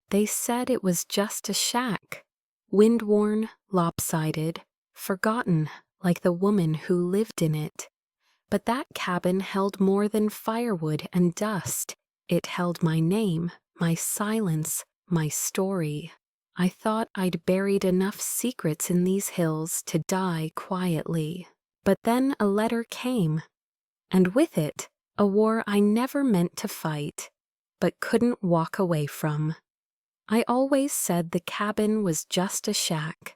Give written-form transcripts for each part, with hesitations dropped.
They said it was just a shack, wind-worn, lopsided, forgotten like the woman who lived in it. But that cabin held more than firewood and dust. It held my name, my silence, my story. I thought I'd buried enough secrets in these hills to die quietly. But then a letter came, and with it, a war I never meant to fight, but couldn't walk away from. I always said the cabin was just a shack,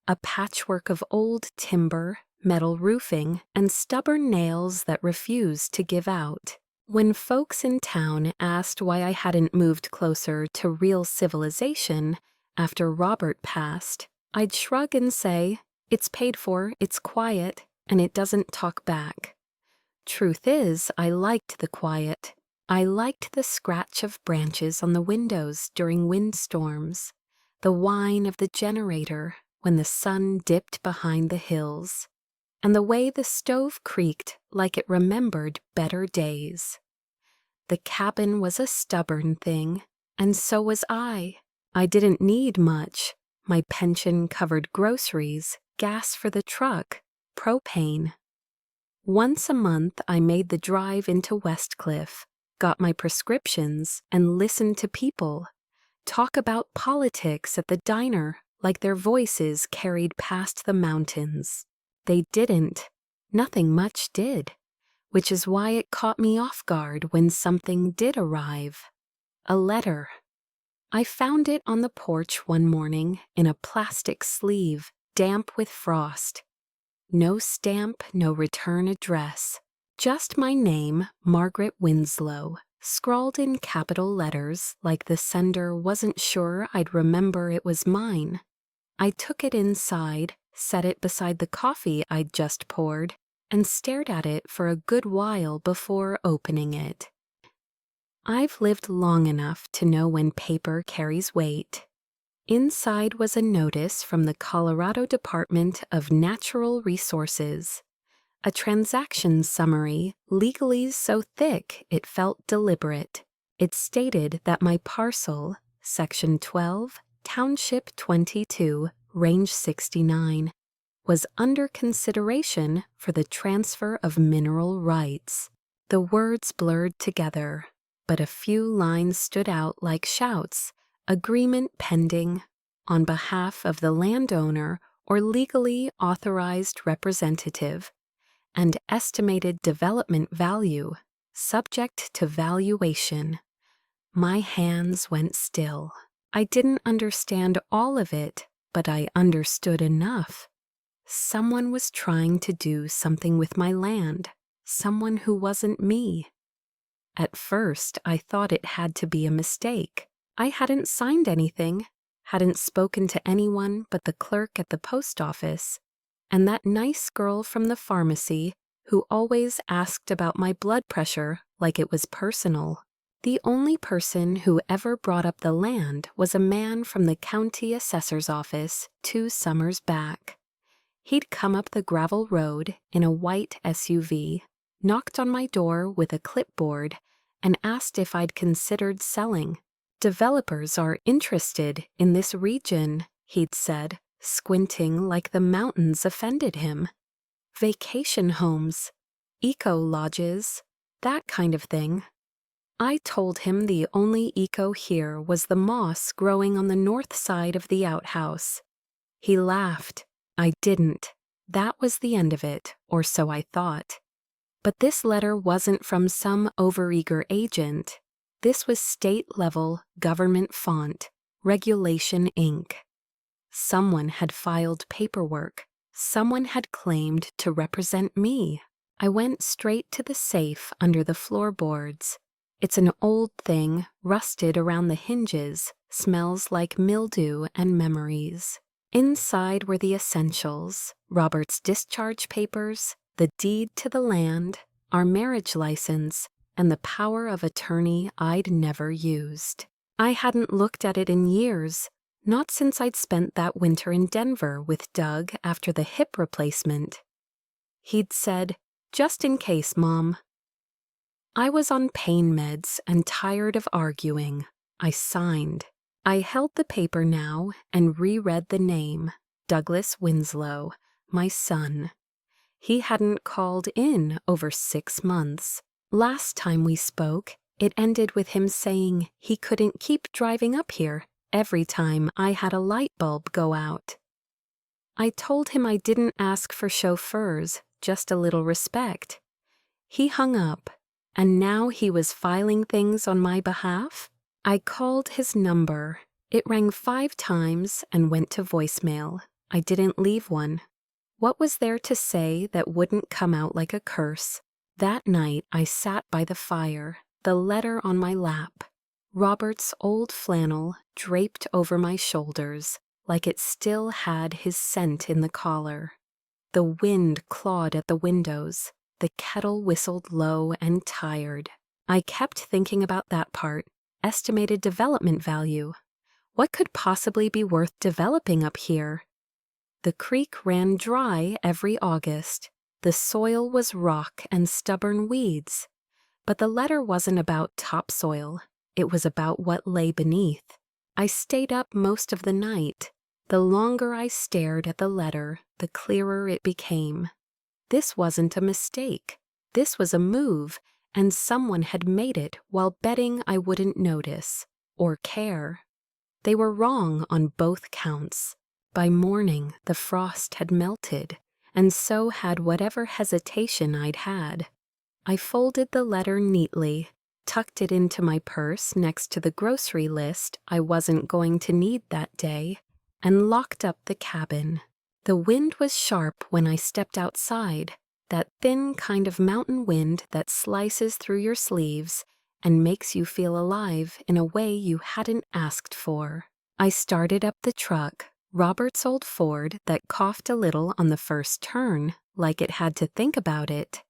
a patchwork of old timber, metal roofing, and stubborn nails that refused to give out. When folks in town asked why I hadn't moved closer to real civilization after Robert passed, I'd shrug and say, "It's paid for, it's quiet, and it doesn't talk back." Truth is, I liked the quiet. I liked the scratch of branches on the windows during windstorms, the whine of the generator when the sun dipped behind the hills, and the way the stove creaked like it remembered better days. The cabin was a stubborn thing, and so was I. I didn't need much. My pension covered groceries, gas for the truck, propane. Once a month, I made the drive into Westcliff, got my prescriptions, and listened to people talk about politics at the diner like their voices carried past the mountains. They didn't. Nothing much did, which is why it caught me off guard when something did arrive. A letter. I found it on the porch one morning in a plastic sleeve, damp with frost. No stamp, no return address. Just my name, Margaret Winslow, scrawled in capital letters like the sender wasn't sure I'd remember it was mine. I took it inside, set it beside the coffee I'd just poured, and stared at it for a good while before opening it. I've lived long enough to know when paper carries weight. Inside was a notice from the Colorado Department of Natural Resources, a transaction summary legally so thick it felt deliberate. It stated that my parcel, Section 12, Township 22, Range 69, was under consideration for the transfer of mineral rights. The words blurred together, but a few lines stood out like shouts. Agreement pending on behalf of the landowner or legally authorized representative, and estimated development value subject to valuation. My hands went still. I didn't understand all of it, but I understood enough. Someone was trying to do something with my land, someone who wasn't me. At first, I thought it had to be a mistake. I hadn't signed anything, hadn't spoken to anyone but the clerk at the post office, and that nice girl from the pharmacy who always asked about my blood pressure like it was personal. The only person who ever brought up the land was a man from the county assessor's office 2 summers back. He'd come up the gravel road in a white SUV, knocked on my door with a clipboard, and asked if I'd considered selling. "Developers are interested in this region," he'd said, squinting like the mountains offended him. "Vacation homes, eco-lodges, that kind of thing." I told him the only eco here was the moss growing on the north side of the outhouse. He laughed. I didn't. That was the end of it, or so I thought. But this letter wasn't from some overeager agent. This was state-level government font, Regulation Inc. Someone had filed paperwork. Someone had claimed to represent me. I went straight to the safe under the floorboards. It's an old thing, rusted around the hinges, smells like mildew and memories. Inside were the essentials, Robert's discharge papers, the deed to the land, our marriage license, and the power of attorney I'd never used. I hadn't looked at it in years, not since I'd spent that winter in Denver with Doug after the hip replacement. He'd said, "Just in case, Mom." I was on pain meds and tired of arguing. I signed. I held the paper now and reread the name, Douglas Winslow, my son. He hadn't called in over 6 months. Last time we spoke, it ended with him saying he couldn't keep driving up here every time I had a light bulb go out. I told him I didn't ask for chauffeurs, just a little respect. He hung up, and now he was filing things on my behalf? I called his number. It rang 5 times and went to voicemail. I didn't leave one. What was there to say that wouldn't come out like a curse? That night I sat by the fire, the letter on my lap, Robert's old flannel draped over my shoulders like it still had his scent in the collar. The wind clawed at the windows. The kettle whistled low and tired. I kept thinking about that part, estimated development value. What could possibly be worth developing up here? The creek ran dry every August. The soil was rock and stubborn weeds. But the letter wasn't about topsoil. It was about what lay beneath. I stayed up most of the night. The longer I stared at the letter, the clearer it became. This wasn't a mistake. This was a move, and someone had made it while betting I wouldn't notice or care. They were wrong on both counts. By morning, the frost had melted, and so had whatever hesitation I'd had. I folded the letter neatly, tucked it into my purse next to the grocery list I wasn't going to need that day, and locked up the cabin. The wind was sharp when I stepped outside, that thin kind of mountain wind that slices through your sleeves and makes you feel alive in a way you hadn't asked for. I started up the truck, Robert's old Ford that coughed a little on the first turn, like it had to think about it,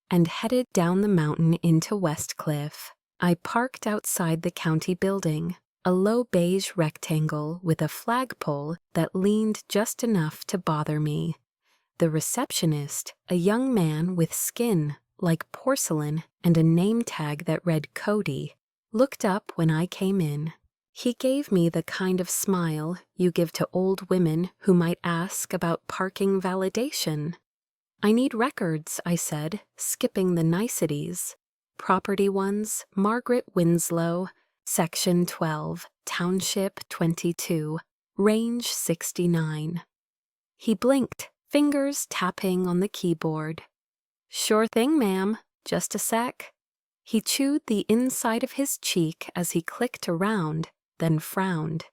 and headed down the mountain into Westcliff. I parked outside the county building, a low beige rectangle with a flagpole that leaned just enough to bother me. The receptionist, a young man with skin like porcelain and a name tag that read Cody, looked up when I came in. He gave me the kind of smile you give to old women who might ask about parking validation. I need records, I said, skipping the niceties. Property ones, Margaret Winslow, Section 12, Township 22, Range 69. He blinked, fingers tapping on the keyboard. Sure thing, ma'am. Just a sec. He chewed the inside of his cheek as he clicked around, then frowned.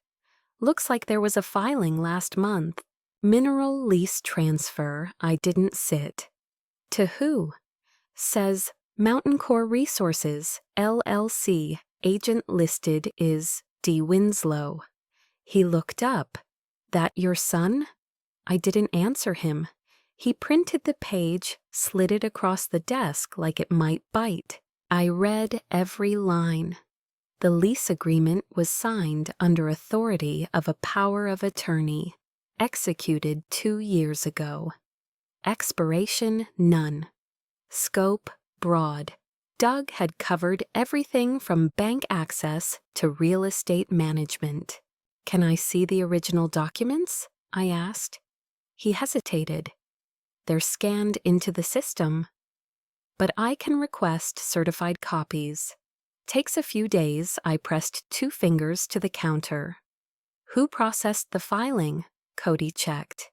Looks like there was a filing last month. Mineral lease transfer. I didn't sit. To who? Says Mountain Core Resources, LLC. Agent listed is D. Winslow. He looked up. That your son? I didn't answer him. He printed the page, slid it across the desk like it might bite. I read every line. The lease agreement was signed under authority of a power of attorney, executed 2 years ago. Expiration none. Scope broad. Doug had covered everything from bank access to real estate management. Can I see the original documents? I asked. He hesitated. They're scanned into the system. But I can request certified copies. Takes a few days. I pressed 2 fingers to the counter. Who processed the filing? Cody checked.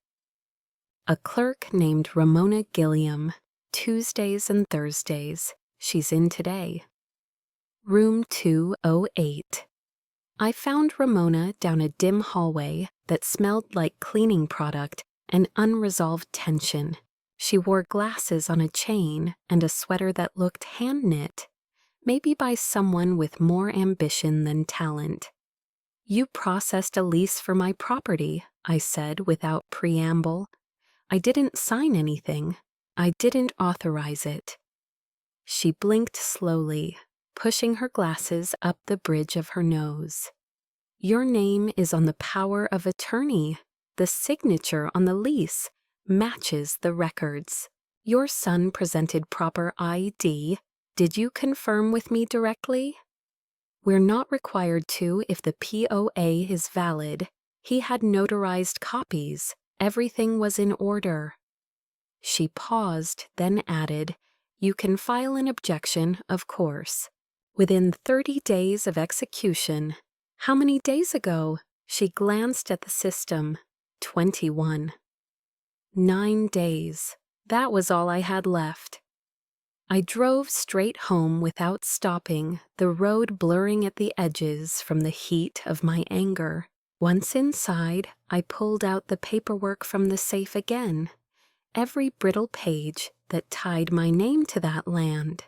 A clerk named Ramona Gilliam, Tuesdays and Thursdays. She's in today. Room 208. I found Ramona down a dim hallway that smelled like cleaning product and unresolved tension. She wore glasses on a chain and a sweater that looked hand-knit, maybe by someone with more ambition than talent. You processed a lease for my property, I said without preamble. I didn't sign anything. I didn't authorize it. She blinked slowly, pushing her glasses up the bridge of her nose. Your name is on the power of attorney. The signature on the lease matches the records. Your son presented proper ID. Did you confirm with me directly? We're not required to if the POA is valid. He had notarized copies. Everything was in order. She paused, then added, "You can file an objection, of course. Within 30 days of execution." How many days ago? She glanced at the system. 21. 9 days. That was all I had left. I drove straight home without stopping, the road blurring at the edges from the heat of my anger. Once inside, I pulled out the paperwork from the safe again. Every brittle page that tied my name to that land.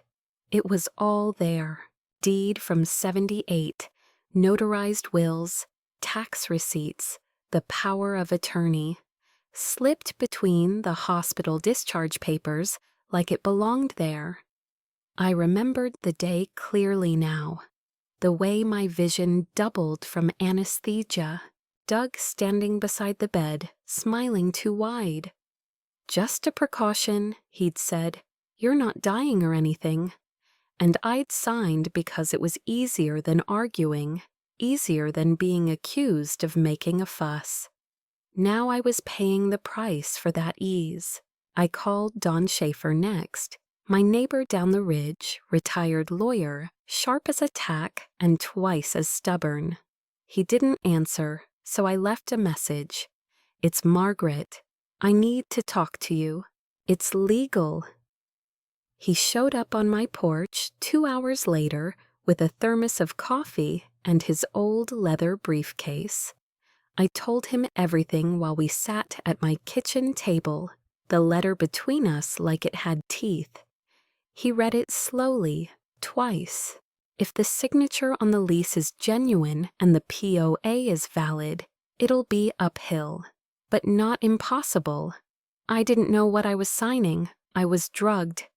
It was all there. Deed from 78, notarized wills, tax receipts, the power of attorney. Slipped between the hospital discharge papers like it belonged there. I remembered the day clearly now. The way my vision doubled from anesthesia. Doug standing beside the bed, smiling too wide. "Just a precaution," he'd said. "You're not dying or anything." And I'd signed because it was easier than arguing, easier than being accused of making a fuss. Now I was paying the price for that ease. I called Don Schaefer next, my neighbor down the ridge, retired lawyer, sharp as a tack and twice as stubborn. He didn't answer, so I left a message. "It's Margaret. I need to talk to you. It's legal." He showed up on my porch 2 hours later with a thermos of coffee and his old leather briefcase. I told him everything while we sat at my kitchen table, the letter between us like it had teeth. He read it slowly, twice. If the signature on the lease is genuine and the POA is valid, it'll be uphill, but not impossible. I didn't know what I was signing. I was drugged.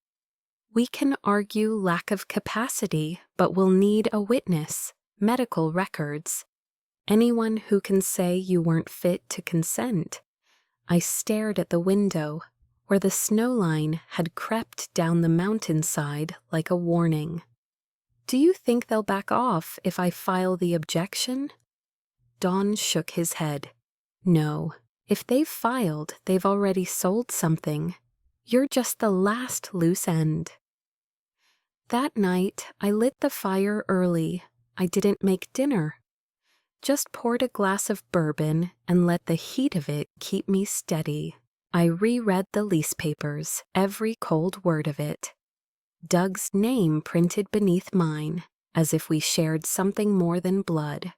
We can argue lack of capacity, but we'll need a witness, medical records. Anyone who can say you weren't fit to consent. I stared at the window, where the snow line had crept down the mountainside like a warning. "Do you think they'll back off if I file the objection?" Don shook his head. "No. If they've filed, they've already sold something. You're just the last loose end." That night, I lit the fire early. I didn't make dinner. Just poured a glass of bourbon and let the heat of it keep me steady. I reread the lease papers, every cold word of it. Doug's name printed beneath mine, as if we shared something more than blood.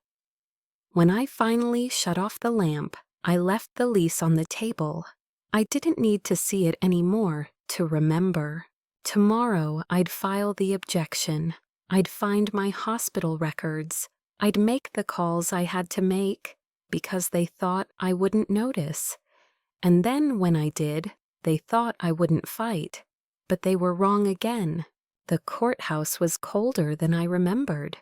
When I finally shut off the lamp, I left the lease on the table. I didn't need to see it anymore to remember. Tomorrow I'd file the objection. I'd find my hospital records. I'd make the calls I had to make because they thought I wouldn't notice. And then when I did, they thought I wouldn't fight. But they were wrong again. The courthouse was colder than I remembered.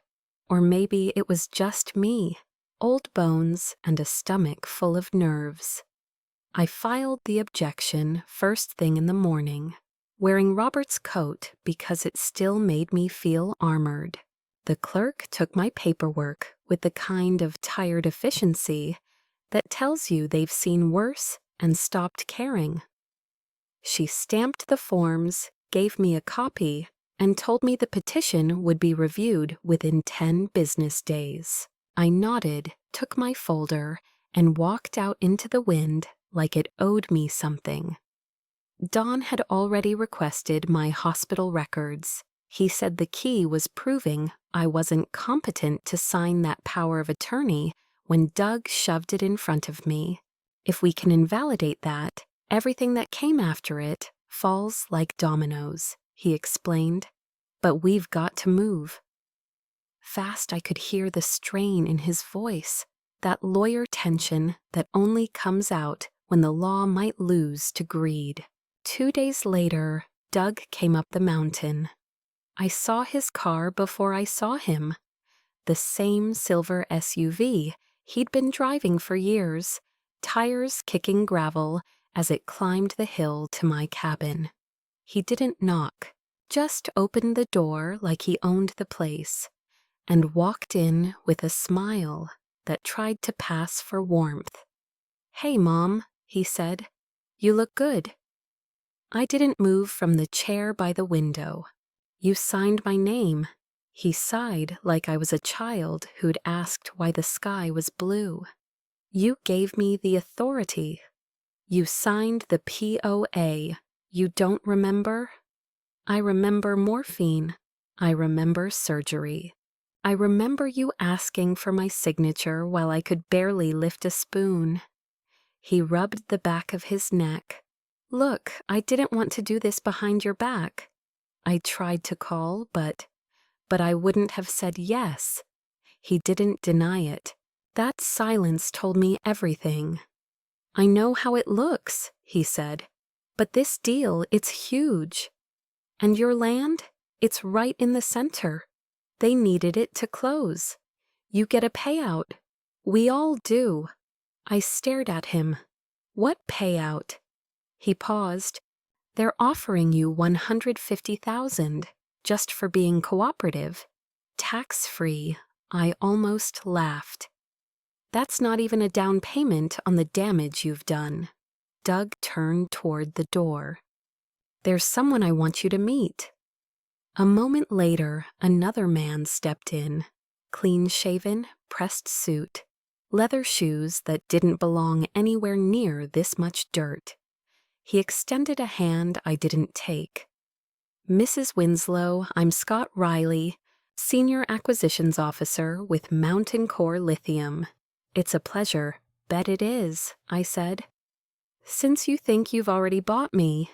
Or maybe it was just me, old bones and a stomach full of nerves. I filed the objection first thing in the morning, wearing Robert's coat because it still made me feel armored. The clerk took my paperwork with the kind of tired efficiency that tells you they've seen worse and stopped caring. She stamped the forms, gave me a copy, and told me the petition would be reviewed within 10 business days. I nodded, took my folder, and walked out into the wind like it owed me something. Don had already requested my hospital records. He said the key was proving I wasn't competent to sign that power of attorney when Doug shoved it in front of me. If we can invalidate that, everything that came after it falls like dominoes, he explained. But we've got to move. Fast I could hear the strain in his voice, that lawyer tension that only comes out when the law might lose to greed. 2 days later, Doug came up the mountain. I saw his car before I saw him. The same silver SUV he'd been driving for years, tires kicking gravel as it climbed the hill to my cabin. He didn't knock, just opened the door like he owned the place. and walked in with a smile that tried to pass for warmth. "Hey, Mom," he said. "You look good." I didn't move from the chair by the window. "You signed my name." He sighed like I was a child who'd asked why the sky was blue. "You gave me the authority. You signed the POA. You don't remember?" "I remember morphine. I remember surgery. I remember you asking for my signature while I could barely lift a spoon." He rubbed the back of his neck. "Look, I didn't want to do this behind your back. I tried to call, but I wouldn't have said yes." He didn't deny it. "That silence told me everything." "I know how it looks," he said. "But this deal, it's huge. And your land? It's right in the center. They needed it to close. You get a payout. We all do." I stared at him. "What payout?" He paused. "They're offering you $150,000 just for being cooperative. Tax-free." I almost laughed. "That's not even a down payment on the damage you've done." Doug turned toward the door. "There's someone I want you to meet." A moment later, another man stepped in. Clean-shaven, pressed suit, leather shoes that didn't belong anywhere near this much dirt. He extended a hand I didn't take. "Mrs. Winslow, I'm Scott Riley, Senior Acquisitions Officer with Mountain Core Lithium." "It's a pleasure." "Bet it is," I said. "Since you think you've already bought me."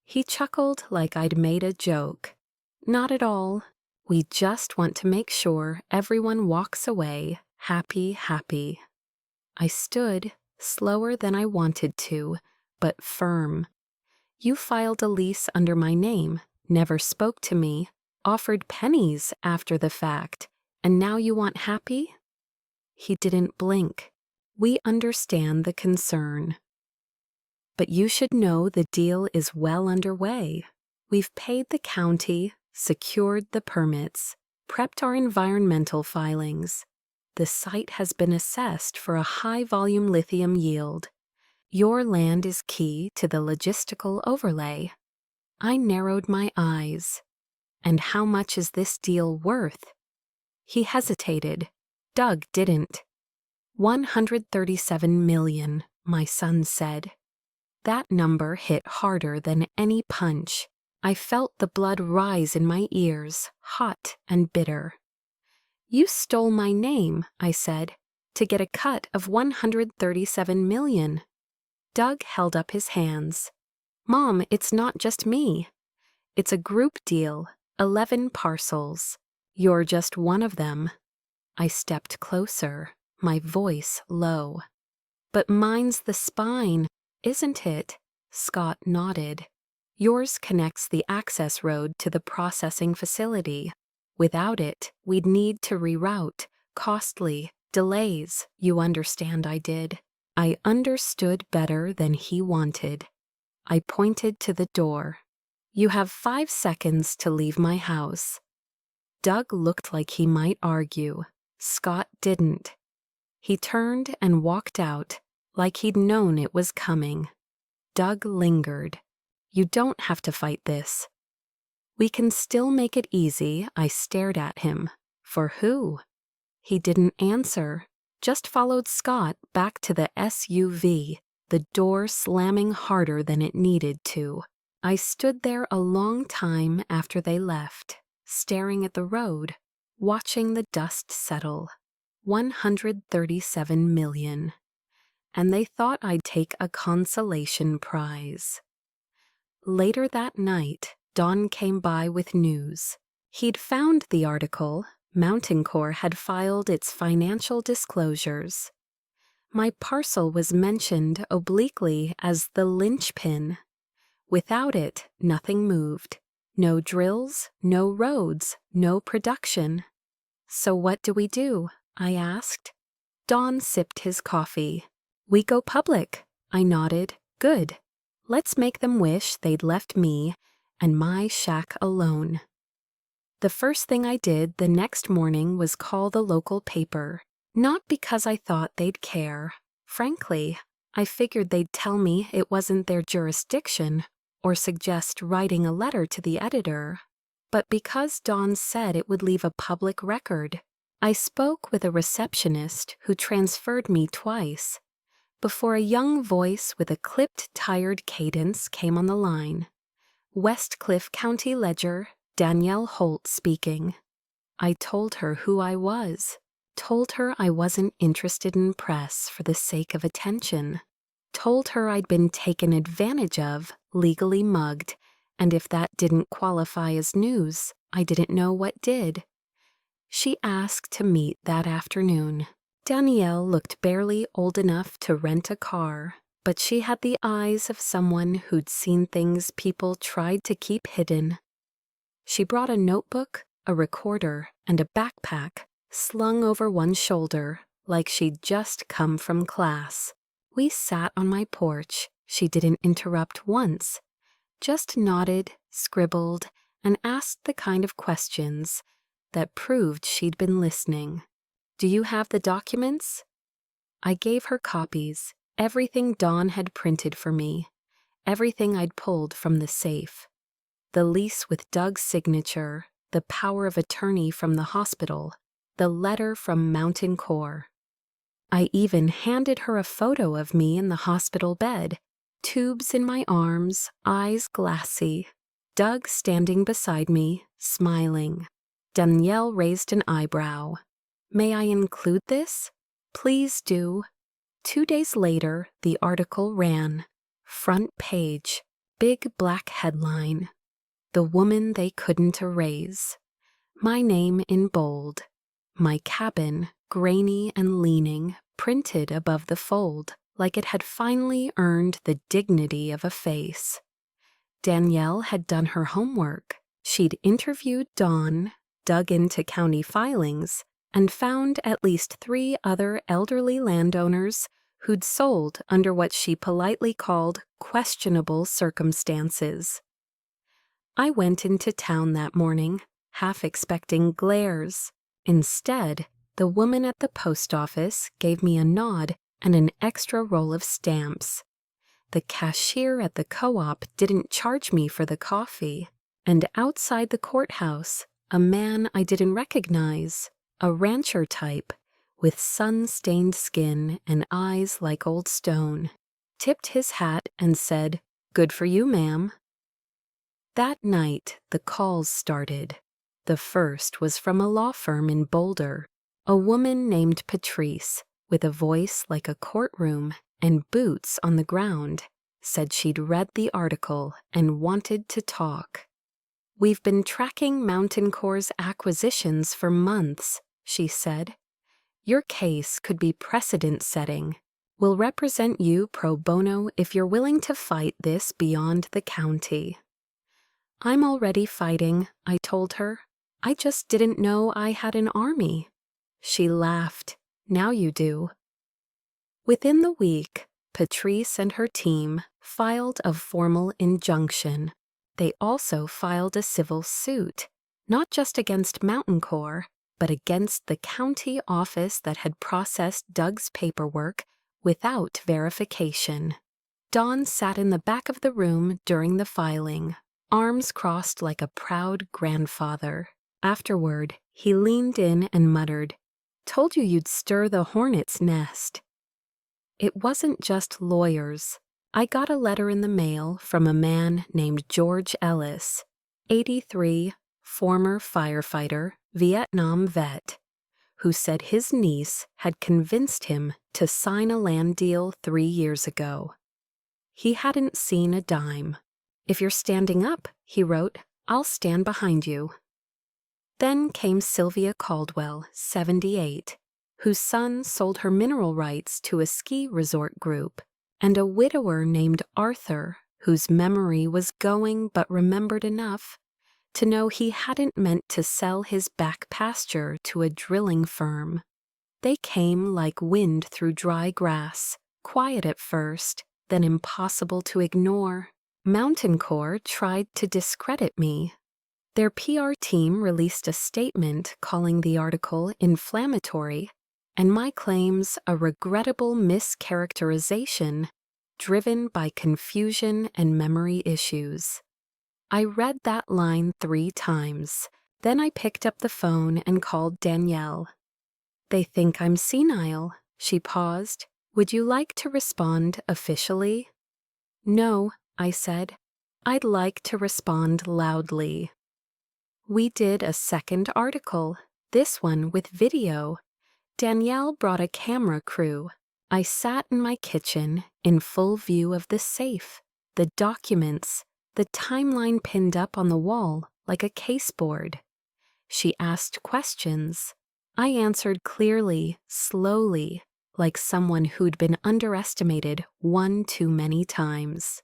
He chuckled like I'd made a joke. "Not at all. We just want to make sure everyone walks away happy." I stood, slower than I wanted to, but firm. "You filed a lease under my name, never spoke to me, offered pennies after the fact, and now you want happy?" He didn't blink. "We understand the concern. But you should know the deal is well underway. We've paid the county, secured the permits, prepped our environmental filings. The site has been assessed for a high-volume lithium yield. Your land is key to the logistical overlay." I narrowed my eyes. "And how much is this deal worth?" He hesitated. Doug didn't. "$137 million, my son said." That number hit harder than any punch. I felt the blood rise in my ears, hot and bitter. "You stole my name," I said, "to get a cut of $137 million." Doug held up his hands. "Mom, it's not just me. It's a group deal, 11 parcels. You're just one of them." I stepped closer, my voice low. "But mine's the spine, isn't it?" Scott nodded. "Yours connects the access road to the processing facility. Without it, we'd need to reroute. Costly. Delays. You understand I did." I understood better than he wanted. I pointed to the door. "You have 5 seconds to leave my house." Doug looked like he might argue. Scott didn't. He turned and walked out, like he'd known it was coming. Doug lingered. "You don't have to fight this." "We can still make it easy." I stared at him. "For who?" He didn't answer, just followed Scott back to the SUV, the door slamming harder than it needed to. I stood there a long time after they left, staring at the road, watching the dust settle. 137 million. And they thought I'd take a consolation prize. Later that night, Don came by with news. He'd found the article. Mountain Core had filed its financial disclosures. My parcel was mentioned obliquely as the linchpin. Without it, nothing moved. No drills, no roads, no production. "So what do we do?" I asked. Don sipped his coffee. "We go public." I nodded. "Good. Let's make them wish they'd left me and my shack alone." The first thing I did the next morning was call the local paper, not because I thought they'd care. Frankly, I figured they'd tell me it wasn't their jurisdiction or suggest writing a letter to the editor, but because Dawn said it would leave a public record. I spoke with a receptionist who transferred me twice before a young voice with a clipped, tired cadence came on the line. Westcliff County Ledger, Danielle Holt speaking. I told her who I was. Told her I wasn't interested in press for the sake of attention. Told her I'd been taken advantage of, legally mugged, and if that didn't qualify as news, I didn't know what did. She asked to meet that afternoon. Danielle looked barely old enough to rent a car, but she had the eyes of someone who'd seen things people tried to keep hidden. She brought a notebook, a recorder, and a backpack slung over one shoulder like she'd just come from class. We sat on my porch. She didn't interrupt once, just nodded, scribbled, and asked the kind of questions that proved she'd been listening. Do you have the documents? I gave her copies, everything Dawn had printed for me, everything I'd pulled from the safe. The lease with Doug's signature, the power of attorney from the hospital, the letter from Mountain Core. I even handed her a photo of me in the hospital bed, tubes in my arms, eyes glassy. Doug standing beside me, smiling. Danielle raised an eyebrow. May I include this? Please do. 2 days later, the article ran. Front page, big black headline. The woman they couldn't erase. My name in bold. My cabin, grainy and leaning, printed above the fold, like it had finally earned the dignity of a face. Danielle had done her homework. She'd interviewed Dawn, dug into county filings, and found at least 3 other elderly landowners who'd sold under what she politely called questionable circumstances. I went into town that morning, half expecting glares. Instead, the woman at the post office gave me a nod and an extra roll of stamps. The cashier at the co-op didn't charge me for the coffee, and outside the courthouse, a man I didn't recognize, a rancher type, with sun-stained skin and eyes like old stone, tipped his hat and said, "Good for you, ma'am." That night, the calls started. The first was from a law firm in Boulder, a woman named Patrice, with a voice like a courtroom and boots on the ground, said she'd read the article and wanted to talk. We've been tracking Mountain Core's acquisitions for months, she said. Your case could be precedent-setting. We'll represent you pro bono if you're willing to fight this beyond the county. I'm already fighting, I told her. I just didn't know I had an army. She laughed. Now you do. Within the week, Patrice and her team filed a formal injunction. They also filed a civil suit, not just against Mountain Core, but against the county office that had processed Doug's paperwork without verification. Dawn sat in the back of the room during the filing, arms crossed like a proud grandfather. Afterward, he leaned in and muttered, "Told you you'd stir the hornet's nest." It wasn't just lawyers. I got a letter in the mail from a man named George Ellis, 83, former firefighter, Vietnam vet, who said his niece had convinced him to sign a land deal 3 years ago. He hadn't seen a dime. "If you're standing up," he wrote, "I'll stand behind you." Then came Sylvia Caldwell, 78, whose son sold her mineral rights to a ski resort group, and a widower named Arthur, whose memory was going but remembered enough to know he hadn't meant to sell his back pasture to a drilling firm. They came like wind through dry grass, quiet at first, then impossible to ignore. Mountain Core tried to discredit me. Their PR team released a statement calling the article inflammatory and my claims a regrettable mischaracterization driven by confusion and memory issues. I read that line 3 times. Then I picked up the phone and called Danielle. They think I'm senile. She paused. Would you like to respond officially? No, I said. I'd like to respond loudly. We did a second article, this one with video. Danielle brought a camera crew. I sat in my kitchen in full view of the safe, the documents, the timeline pinned up on the wall like a caseboard. She asked questions. I answered clearly, slowly, like someone who'd been underestimated one too many times.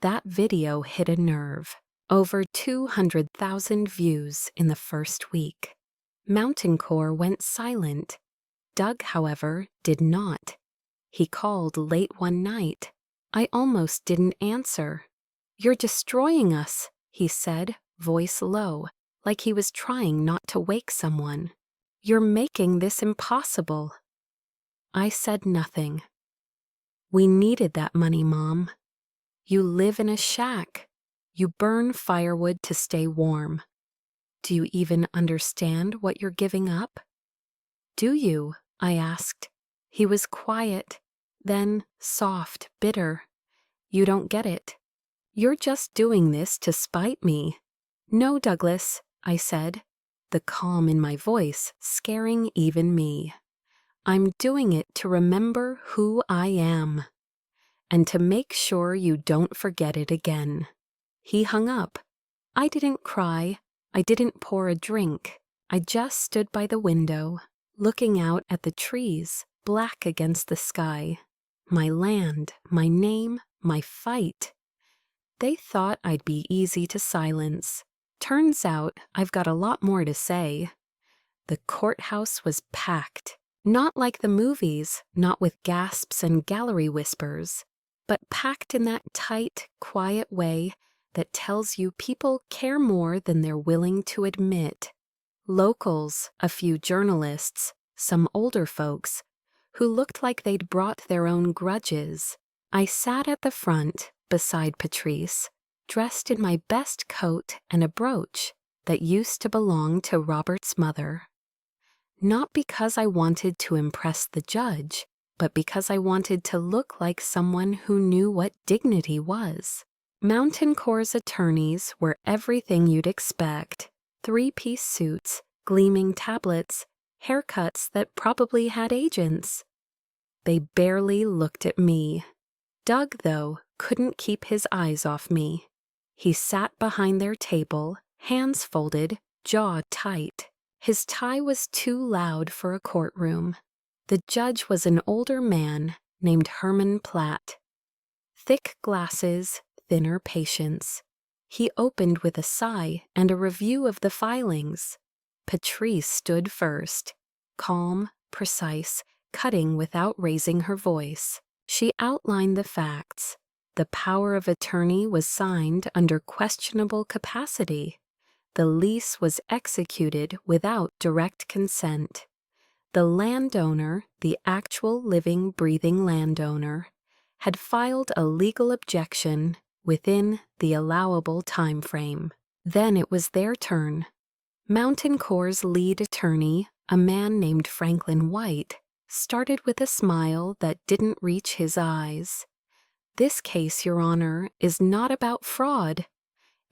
That video hit a nerve. Over 200,000 views in the first week. Mountain Core went silent. Doug, however, did not. He called late one night. I almost didn't answer. You're destroying us, he said, voice low, like he was trying not to wake someone. You're making this impossible. I said nothing. We needed that money, Mom. You live in a shack. You burn firewood to stay warm. Do you even understand what you're giving up? Do you? I asked. He was quiet, then soft, bitter. You don't get it. You're just doing this to spite me. No, Douglas, I said, the calm in my voice scaring even me. I'm doing it to remember who I am, and to make sure you don't forget it again. He hung up. I didn't cry. I didn't pour a drink. I just stood by the window, looking out at the trees, black against the sky. My land, my name, my fight. They thought I'd be easy to silence. Turns out I've got a lot more to say. The courthouse was packed. Not like the movies, not with gasps and gallery whispers, but packed in that tight, quiet way that tells you people care more than they're willing to admit. Locals, a few journalists, some older folks, who looked like they'd brought their own grudges. I sat at the front, beside Patrice, dressed in my best coat and a brooch that used to belong to Robert's mother. Not because I wanted to impress the judge, but because I wanted to look like someone who knew what dignity was. Mountain Core's attorneys were everything you'd expect. 3-piece suits, gleaming tablets, haircuts that probably had agents. They barely looked at me. Doug, though, couldn't keep his eyes off me. He sat behind their table, hands folded, jaw tight. His tie was too loud for a courtroom. The judge was an older man named Herman Platt. Thick glasses, thinner patience. He opened with a sigh and a review of the filings. Patrice stood first, calm, precise, cutting without raising her voice. She outlined the facts. The power of attorney was signed under questionable capacity. The lease was executed without direct consent. The landowner, the actual living, breathing landowner, had filed a legal objection within the allowable time frame. Then it was their turn. Mountain Core's lead attorney, a man named Franklin White, started with a smile that didn't reach his eyes. This case, Your Honor, is not about fraud.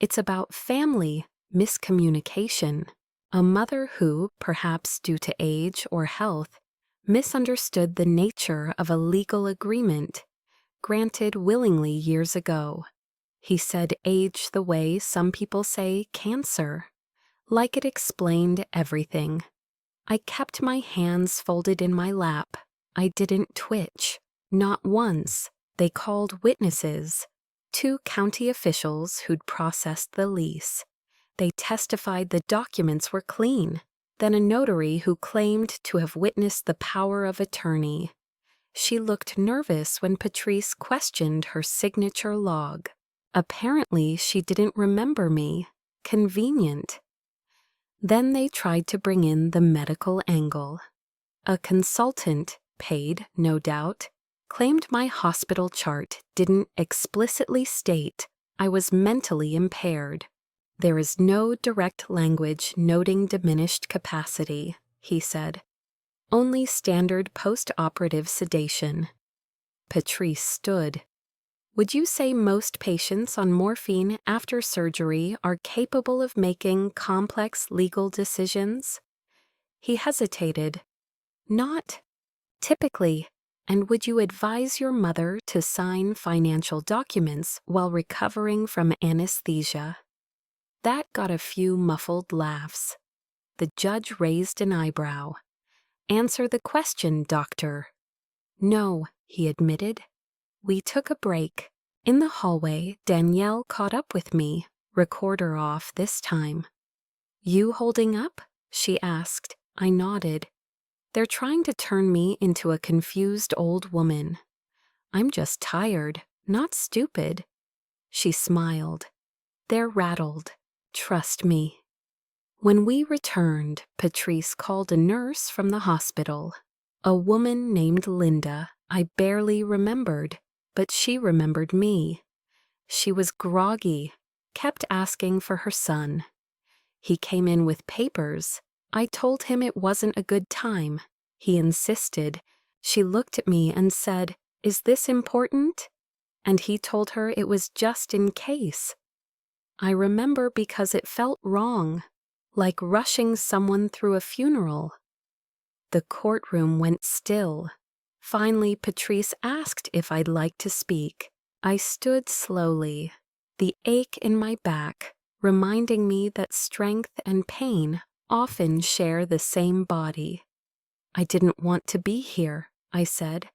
It's about family miscommunication. A mother who, perhaps due to age or health, misunderstood the nature of a legal agreement, granted willingly years ago. He said age the way some people say cancer, like it explained everything. I kept my hands folded in my lap. I didn't twitch. Not once. They called witnesses, 2 county officials who'd processed the lease. They testified the documents were clean. Then a notary who claimed to have witnessed the power of attorney. She looked nervous when Patrice questioned her signature log. Apparently, she didn't remember me. Convenient. Then they tried to bring in the medical angle. A consultant, paid, no doubt, claimed my hospital chart didn't explicitly state I was mentally impaired. There is no direct language noting diminished capacity, he said. Only standard post-operative sedation. Patrice stood. Would you say most patients on morphine after surgery are capable of making complex legal decisions? He hesitated. Not typically. And would you advise your mother to sign financial documents while recovering from anesthesia? That got a few muffled laughs. The judge raised an eyebrow. Answer the question, doctor. No, he admitted. We took a break. In the hallway, Danielle caught up with me, recorder off this time. You holding up? She asked. I nodded. They're trying to turn me into a confused old woman. I'm just tired, not stupid. She smiled. They're rattled. Trust me. When we returned, Patrice called a nurse from the hospital. A woman named Linda I barely remembered, but she remembered me. She was groggy, kept asking for her son. He came in with papers. I told him it wasn't a good time. He insisted. She looked at me and said, "Is this important?" And he told her it was just in case. I remember because it felt wrong, like rushing someone through a funeral. The courtroom went still. Finally, Patrice asked if I'd like to speak. I stood slowly, the ache in my back, reminding me that strength and pain often share the same body. I didn't want to be here, I said.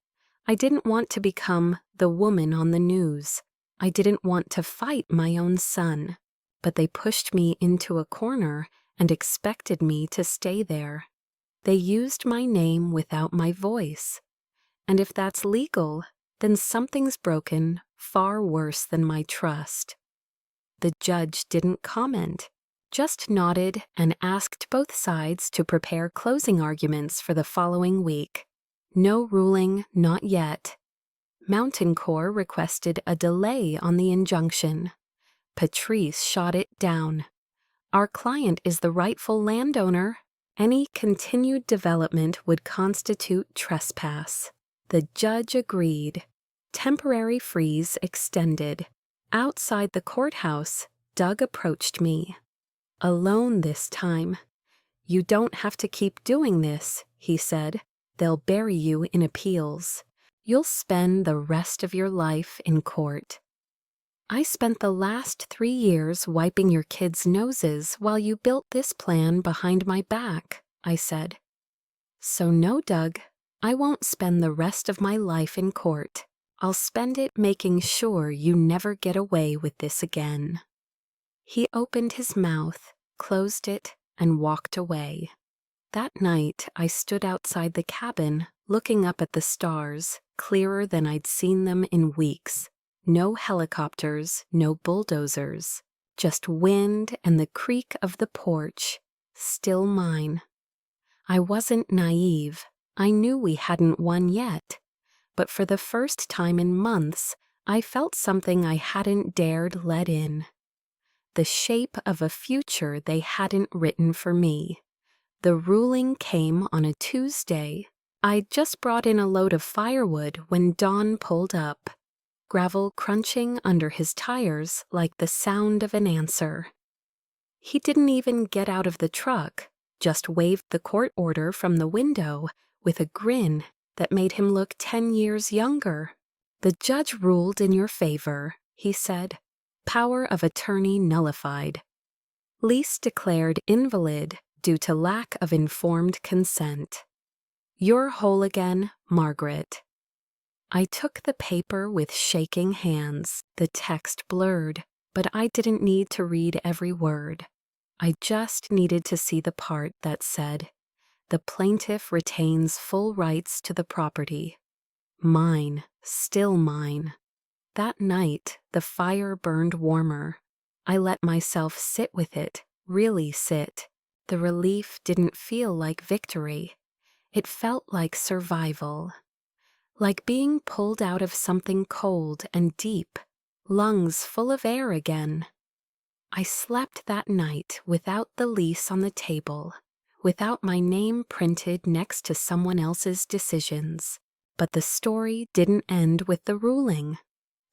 I didn't want to become the woman on the news. I didn't want to fight my own son. But they pushed me into a corner and expected me to stay there. They used my name without my voice. And if that's legal, then something's broken far worse than my trust. The judge didn't comment, just nodded and asked both sides to prepare closing arguments for the following week. No ruling, not yet. Mountain Corps requested a delay on the injunction. Patrice shot it down. Our client is the rightful landowner. Any continued development would constitute trespass. The judge agreed. Temporary freeze extended. Outside the courthouse, Doug approached me. Alone this time. You don't have to keep doing this, he said. They'll bury you in appeals. You'll spend the rest of your life in court. I spent the last 3 years wiping your kids' noses while you built this plan behind my back, I said. So no, Doug, I won't spend the rest of my life in court. I'll spend it making sure you never get away with this again. He opened his mouth, closed it, and walked away. That night, I stood outside the cabin, looking up at the stars, clearer than I'd seen them in weeks. No helicopters, no bulldozers, just wind and the creak of the porch, still mine. I wasn't naive. I knew we hadn't won yet. But for the first time in months, I felt something I hadn't dared let in. The shape of a future they hadn't written for me. The ruling came on a Tuesday. I'd just brought in a load of firewood when Don pulled up. Gravel crunching under his tires like the sound of an answer. He didn't even get out of the truck, just waved the court order from the window with a grin that made him look 10 years younger. The judge ruled in your favor, he said. Power of attorney nullified. Lease declared invalid due to lack of informed consent. You're whole again, Margaret. I took the paper with shaking hands. The text blurred, but I didn't need to read every word. I just needed to see the part that said, "The plaintiff retains full rights to the property. Mine, still mine." That night, the fire burned warmer. I let myself sit with it, really sit. The relief didn't feel like victory. It felt like survival. Like being pulled out of something cold and deep, lungs full of air again. I slept that night without the lease on the table, without my name printed next to someone else's decisions. But the story didn't end with the ruling.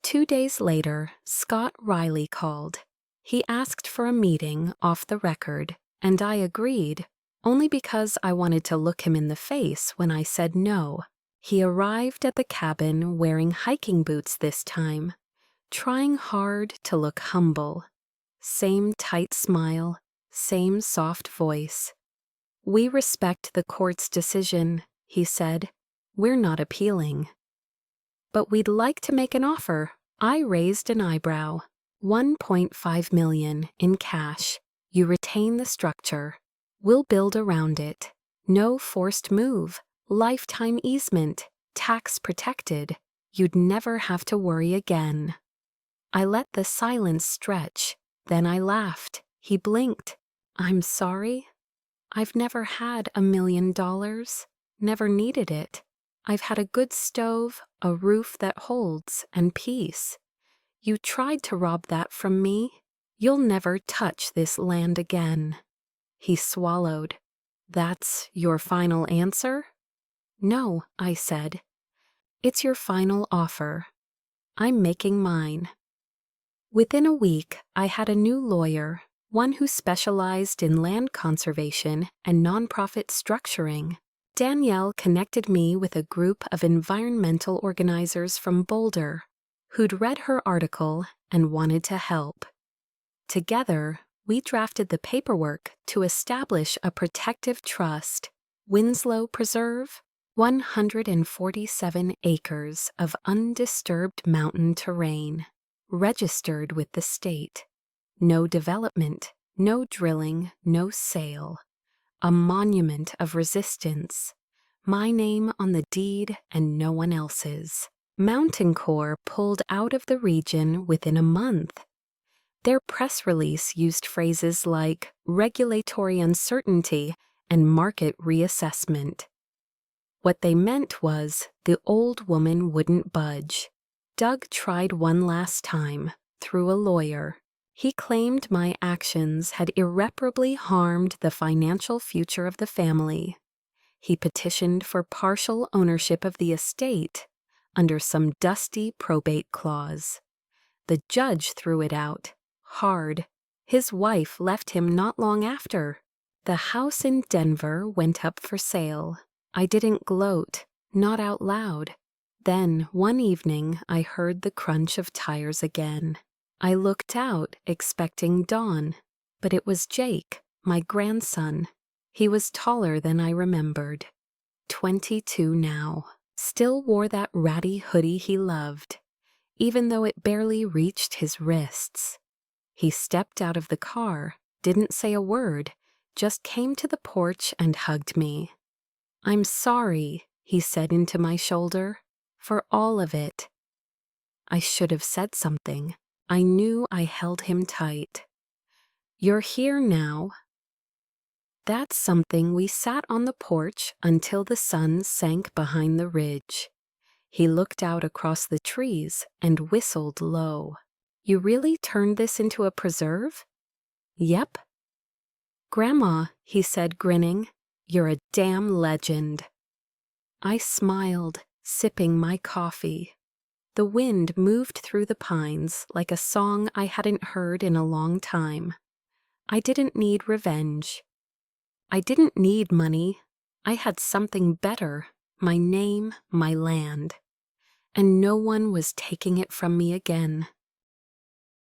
2 days later, Scott Riley called. He asked for a meeting off the record, and I agreed, only because I wanted to look him in the face when I said no. He arrived at the cabin wearing hiking boots this time, trying hard to look humble. Same tight smile, same soft voice. "We respect the court's decision," he said. "We're not appealing." "But we'd like to make an offer." I raised an eyebrow. $1.5 million in cash. You retain the structure. We'll build around it. No forced move. Lifetime easement. Tax protected. You'd never have to worry again. I let the silence stretch. Then I laughed. He blinked. "I'm sorry? I've never had $1 million. Never needed it. I've had a good stove, a roof that holds, and peace. You tried to rob that from me. You'll never touch this land again." He swallowed. "That's your final answer?" "No," I said. "It's your final offer. I'm making mine." Within a week, I had a new lawyer, one who specialized in land conservation and nonprofit structuring. Danielle connected me with a group of environmental organizers from Boulder who'd read her article and wanted to help. Together, we drafted the paperwork to establish a protective trust, Winslow Preserve, 147 acres of undisturbed mountain terrain, registered with the state. No development, no drilling, no sale. A monument of resistance. My name on the deed and no one else's. Mountain Corps pulled out of the region within a month. Their press release used phrases like regulatory uncertainty and market reassessment. What they meant was the old woman wouldn't budge. Doug tried one last time, through a lawyer. He claimed my actions had irreparably harmed the financial future of the family. He petitioned for partial ownership of the estate under some dusty probate clause. The judge threw it out, hard. His wife left him not long after. The house in Denver went up for sale. I didn't gloat, not out loud. Then, one evening, I heard the crunch of tires again. I looked out, expecting Dawn, but it was Jake, my grandson. He was taller than I remembered. 22 now. Still wore that ratty hoodie he loved, even though it barely reached his wrists. He stepped out of the car, didn't say a word, just came to the porch and hugged me. "I'm sorry," he said into my shoulder, "for all of it." I should have said something. I knew I held him tight. "You're here now." That's something we sat on the porch until the sun sank behind the ridge. He looked out across the trees and whistled low. "You really turned this into a preserve?" "Yep." "Grandma," he said, grinning, "you're a damn legend." I smiled, sipping my coffee. The wind moved through the pines like a song I hadn't heard in a long time. I didn't need revenge. I didn't need money. I had something better, my name, my land. And no one was taking it from me again.